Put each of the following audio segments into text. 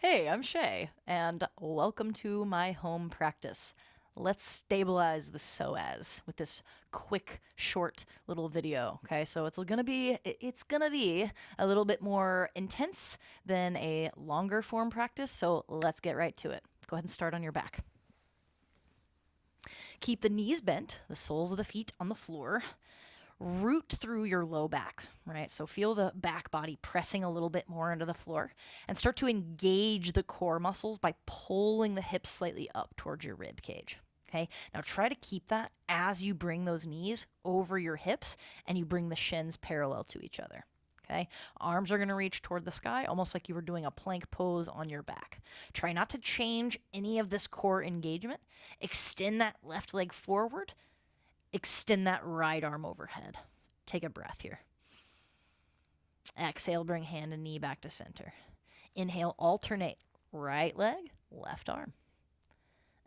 Hey, I'm Shay, and welcome to my home practice. Let's stabilize the psoas with this quick, short little video. Okay, so it's gonna be a little bit more intense than a longer form practice. So let's get right to it. Go ahead and start on your back. Keep the knees bent, the soles of the feet on the floor. Root through your low back, right? So feel the back body pressing a little bit more into the floor and start to engage the core muscles by pulling the hips slightly up towards your rib cage. Okay, now try to keep that as you bring those knees over your hips and you bring the shins parallel to each other. Okay, arms are going to reach toward the sky, almost like you were doing a plank pose on your back. Try not to change any of this core engagement. Extend that left leg forward. Extend that right arm overhead. Take a breath here. Exhale, bring hand and knee back to center. Inhale, alternate right leg, left arm.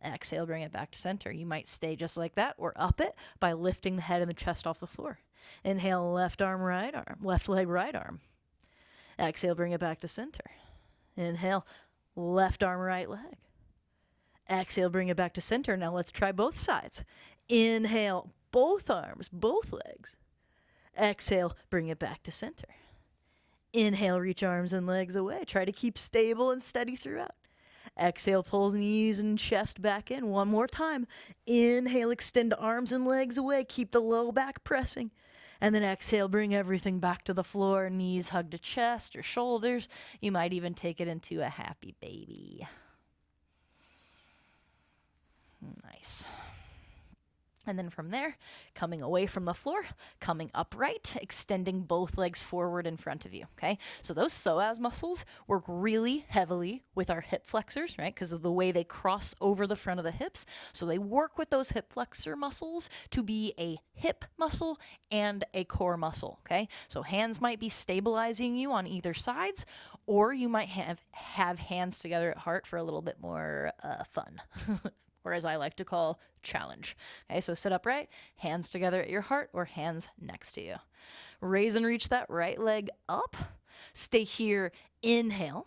Exhale, bring it back to center. You might stay just like that or up it by lifting the head and the chest off the floor. Inhale, left arm, right arm, left leg, right arm. Exhale, bring it back to center. Inhale, left arm, right leg. Exhale, bring it back to center. Now let's try both sides. Inhale, both arms, both legs. Exhale, bring it back to center. Inhale, reach arms and legs away. Try to keep stable and steady throughout. Exhale, pull knees and chest back in. One more time. Inhale, extend arms and legs away. Keep the low back pressing. And then exhale, bring everything back to the floor. Knees hug to chest or shoulders. You might even take it into a happy baby. Nice. And then from there, coming away from the floor, coming upright, extending both legs forward in front of you, okay? So those psoas muscles work really heavily with our hip flexors, right? Because of the way they cross over the front of the hips. So they work with those hip flexor muscles to be a hip muscle and a core muscle, okay? So hands might be stabilizing you on either sides, or you might have hands together at heart for a little bit more fun. Or as I like to call, challenge. Okay, so sit upright, hands together at your heart or hands next to you. Raise and reach that right leg up. Stay here, inhale.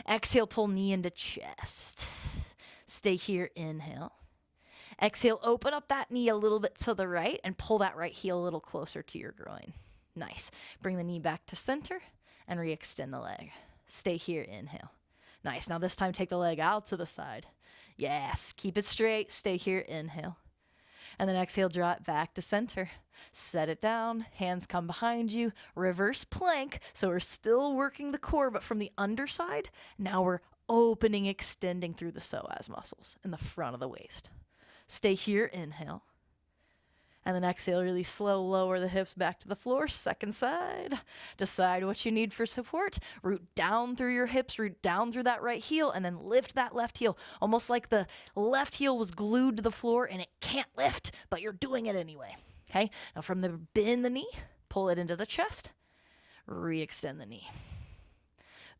Exhale, pull knee into chest. Stay here, inhale. Exhale, open up that knee a little bit to the right and pull that right heel a little closer to your groin. Nice. Bring the knee back to center and re-extend the leg. Stay here, inhale. Nice. Now this time take the leg out to the side. Yes. Keep it straight. Stay here. Inhale. And then exhale, draw it back to center. Set it down. Hands come behind you. Reverse plank. So we're still working the core, but from the underside. Now we're opening, extending through the psoas muscles in the front of the waist. Stay here. Inhale. And then exhale, really slow, lower the hips back to the floor. Second side. Decide what you need for support. Root down through your hips, root down through that right heel, and then lift that left heel. Almost like the left heel was glued to the floor and it can't lift, but you're doing it anyway. Okay? Now from the bend the knee, pull it into the chest, re-extend the knee.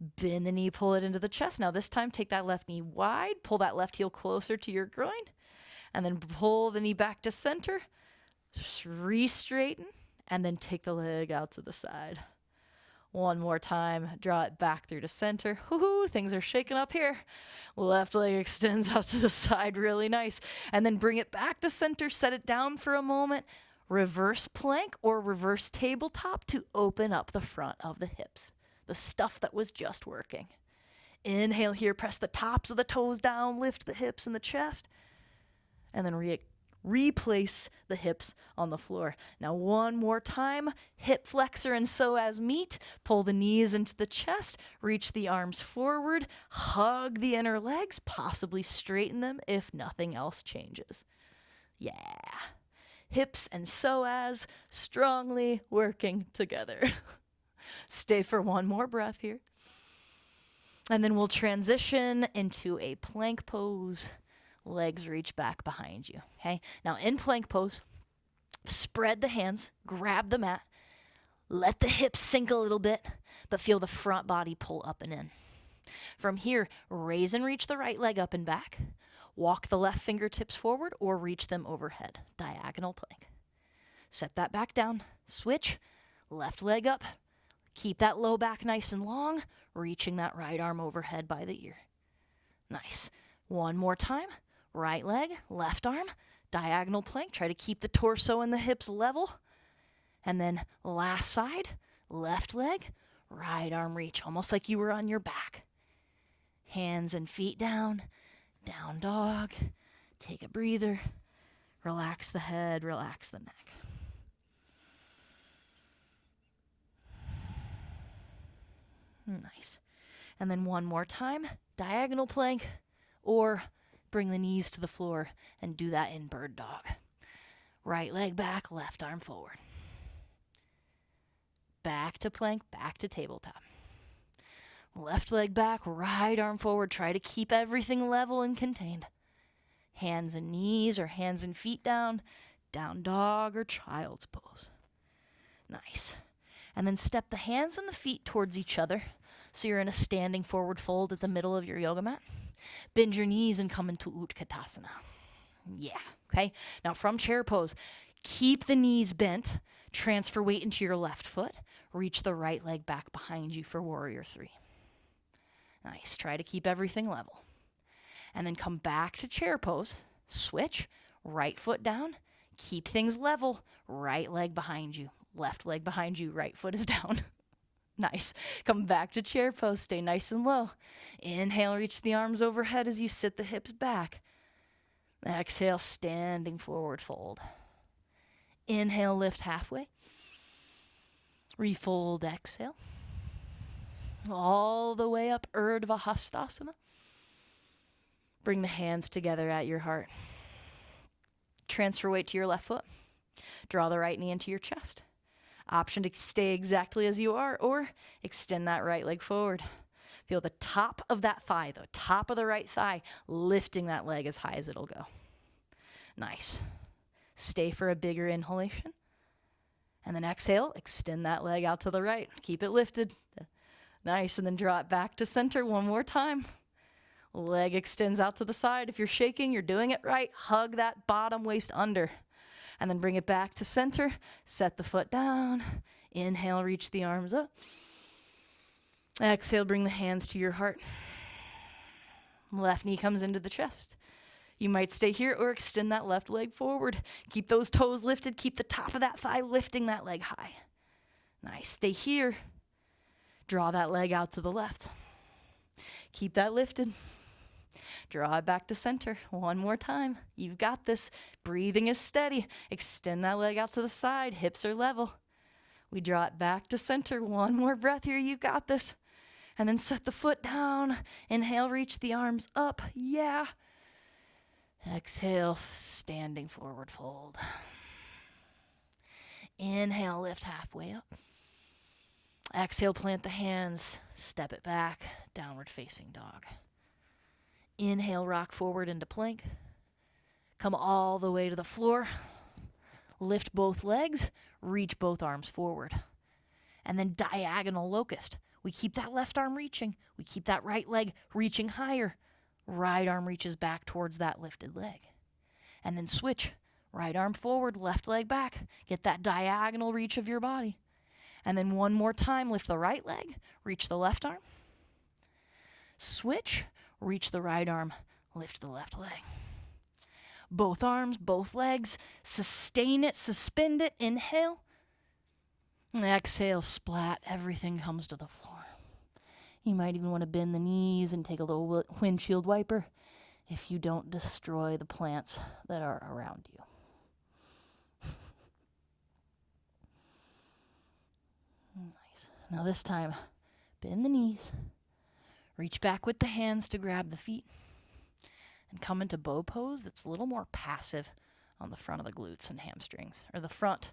Bend the knee, pull it into the chest. Now this time, take that left knee wide, pull that left heel closer to your groin, and then pull the knee back to center. Just re-straighten and then take the leg out to the side. One more time. Draw it back through to center. Woohoo, things are shaking up here. Left leg extends out to the side, really nice. And then bring it back to center, set it down for a moment. Reverse plank or reverse tabletop to open up the front of the hips. The stuff that was just working. Inhale here, press the tops of the toes down, lift the hips and the chest. And then replace the hips on the floor. Now one more time, hip flexor and psoas meet. Pull the knees into the chest, reach the arms forward, hug the inner legs, possibly straighten them if nothing else changes. Yeah. Hips and psoas strongly working together. Stay for one more breath here. And then we'll transition into a plank pose. Legs reach back behind you, okay? Now in plank pose, spread the hands, grab the mat, let the hips sink a little bit, but feel the front body pull up and in. From here, raise and reach the right leg up and back, walk the left fingertips forward or reach them overhead, diagonal plank. Set that back down, switch, left leg up, Keep that low back nice and long, reaching that right arm overhead by the ear. Nice. One more time. Right leg, left arm, diagonal plank. Try to keep the torso and the hips level. And then last side, left leg, right arm reach, almost like you were on your back. Hands and feet down, down dog. Take a breather. Relax the head, relax the neck. Nice. And then one more time, diagonal plank, or bring the knees to the floor and do that in bird dog. Right leg back, left arm forward. Back to plank, back to tabletop. Left leg back, right arm forward. Try to keep everything level and contained. Hands and knees or hands and feet down, down dog or child's pose. Nice. And then step the hands and the feet towards each other so you're in a standing forward fold at the middle of your yoga mat. Bend your knees and come into Utkatasana. Yeah, okay? Now from chair pose, keep the knees bent, transfer weight into your left foot, reach the right leg back behind you for warrior three. Nice, try to keep everything level. And then come back to chair pose, switch, right foot down, keep things level, right leg behind you, left leg behind you, right foot is down. Nice. Come back to chair pose, stay nice and low. Inhale, reach the arms overhead as you sit the hips back. Exhale, standing forward fold. Inhale, lift halfway. Refold, exhale. All the way up, Urdhva Hastasana. Bring the hands together at your heart. Transfer weight to your left foot. Draw the right knee into your chest. Option to stay exactly as you are or extend that right leg forward. Feel the top of that thigh, the top of the right thigh, lifting that leg as high as it'll go. Nice. Stay for a bigger inhalation. And then exhale, extend that leg out to the right. Keep it lifted. Nice. And then draw it back to center one more time. Leg extends out to the side. If you're shaking, you're doing it right. Hug that bottom waist under. And then bring it back to center. Set the foot down. Inhale, reach the arms up. Exhale, bring the hands to your heart. Left knee comes into the chest. You might stay here or extend that left leg forward. Keep those toes lifted. Keep the top of that thigh lifting that leg high. Nice. Stay here. Draw that leg out to the left. Keep that lifted. Draw it back to center. One more time. You've got this. Breathing is steady. Extend that leg out to the side. Hips are level. We draw it back to center. One more breath here. You got this. And then set the foot down. Inhale, reach the arms up. Yeah. Exhale, standing forward fold. Inhale, lift halfway up. Exhale, plant the hands. Step it back. Downward facing dog. Inhale, rock forward into plank. Come all the way to the floor. Lift both legs. Reach both arms forward. And then diagonal locust. We keep that left arm reaching. We keep that right leg reaching higher. Right arm reaches back towards that lifted leg. And then switch. Right arm forward, left leg back. Get that diagonal reach of your body. And then one more time, lift the right leg. Reach the left arm. Switch. Reach the right arm. Lift the left leg. Both arms, both legs. Sustain it, suspend it. Inhale. Exhale, splat. Everything comes to the floor. You might even want to bend the knees and take a little windshield wiper if you don't destroy the plants that are around you. Nice. Now this time, bend the knees. Reach back with the hands to grab the feet. And come into bow pose that's a little more passive on the front of the glutes and hamstrings. Or the front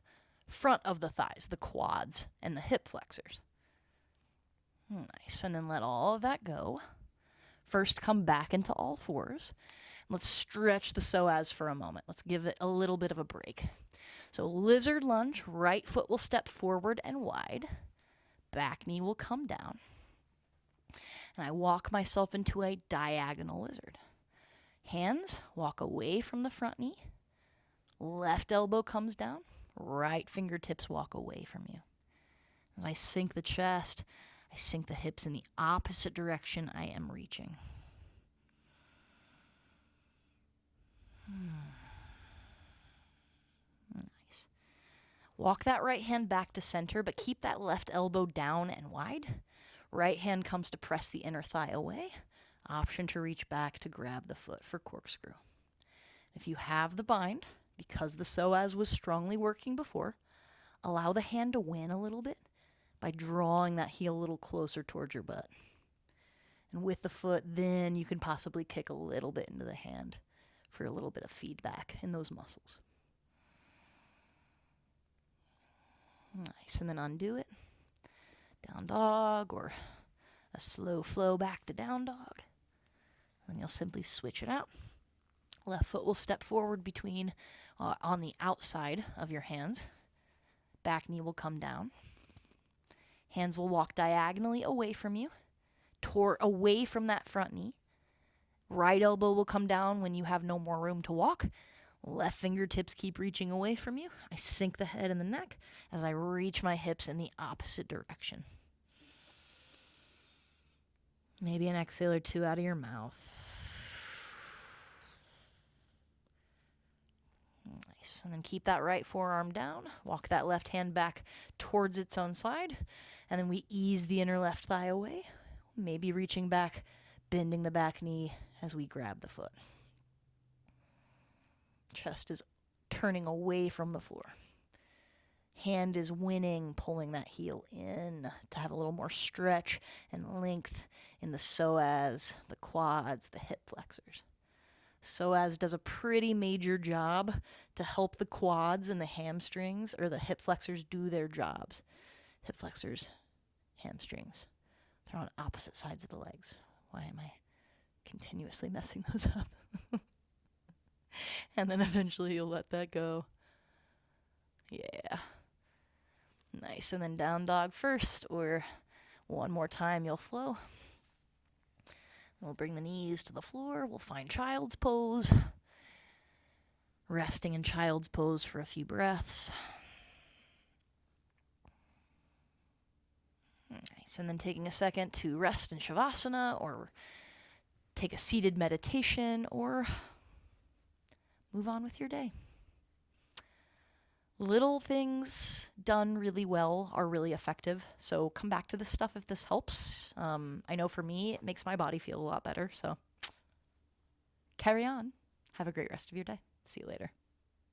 of the thighs, the quads, and the hip flexors. Nice. And then let all of that go. First, come back into all fours. Let's stretch the psoas for a moment. Let's give it a little bit of a break. So lizard lunge, right foot will step forward and wide. Back knee will come down. And I walk myself into a diagonal lizard. Hands walk away from the front knee. Left elbow comes down. Right fingertips walk away from you. As I sink the chest, I sink the hips in the opposite direction I am reaching. Nice. Walk that right hand back to center, but keep that left elbow down and wide. Right hand comes to press the inner thigh away. Option to reach back to grab the foot for corkscrew. If you have the bind, because the psoas was strongly working before, allow the hand to win a little bit by drawing that heel a little closer towards your butt. And with the foot, then you can possibly kick a little bit into the hand for a little bit of feedback in those muscles. Nice, and then undo it. Down dog, or a slow flow back to down dog. Then you'll simply switch it out. Left foot will step forward between on the outside of your hands. Back knee will come down. Hands will walk diagonally away from you, away from that front knee. Right elbow will come down when you have no more room to walk. Left fingertips keep reaching away from you. I sink the head and the neck as I reach my hips in the opposite direction. Maybe an exhale or two out of your mouth. Nice. And then keep that right forearm down. Walk that left hand back towards its own side. And then we ease the inner left thigh away. Maybe reaching back, bending the back knee as we grab the foot. Chest is turning away from the floor. Hand is winning, pulling that heel in to have a little more stretch and length in the psoas, the quads, the hip flexors. Psoas does a pretty major job to help the quads and the hamstrings, or the hip flexors, do their jobs. Hip flexors, hamstrings. They're on opposite sides of the legs. Why am I continuously messing those up? And then eventually you'll let that go. Yeah. Nice. And then down dog first, or one more time you'll flow. We'll bring the knees to the floor. We'll find child's pose. Resting in child's pose for a few breaths. Nice. And then taking a second to rest in shavasana, or take a seated meditation, or move on with your day. Little things done really well are really effective. So come back to this stuff if this helps. I know for me, it makes my body feel a lot better. So carry on. Have a great rest of your day. See you later.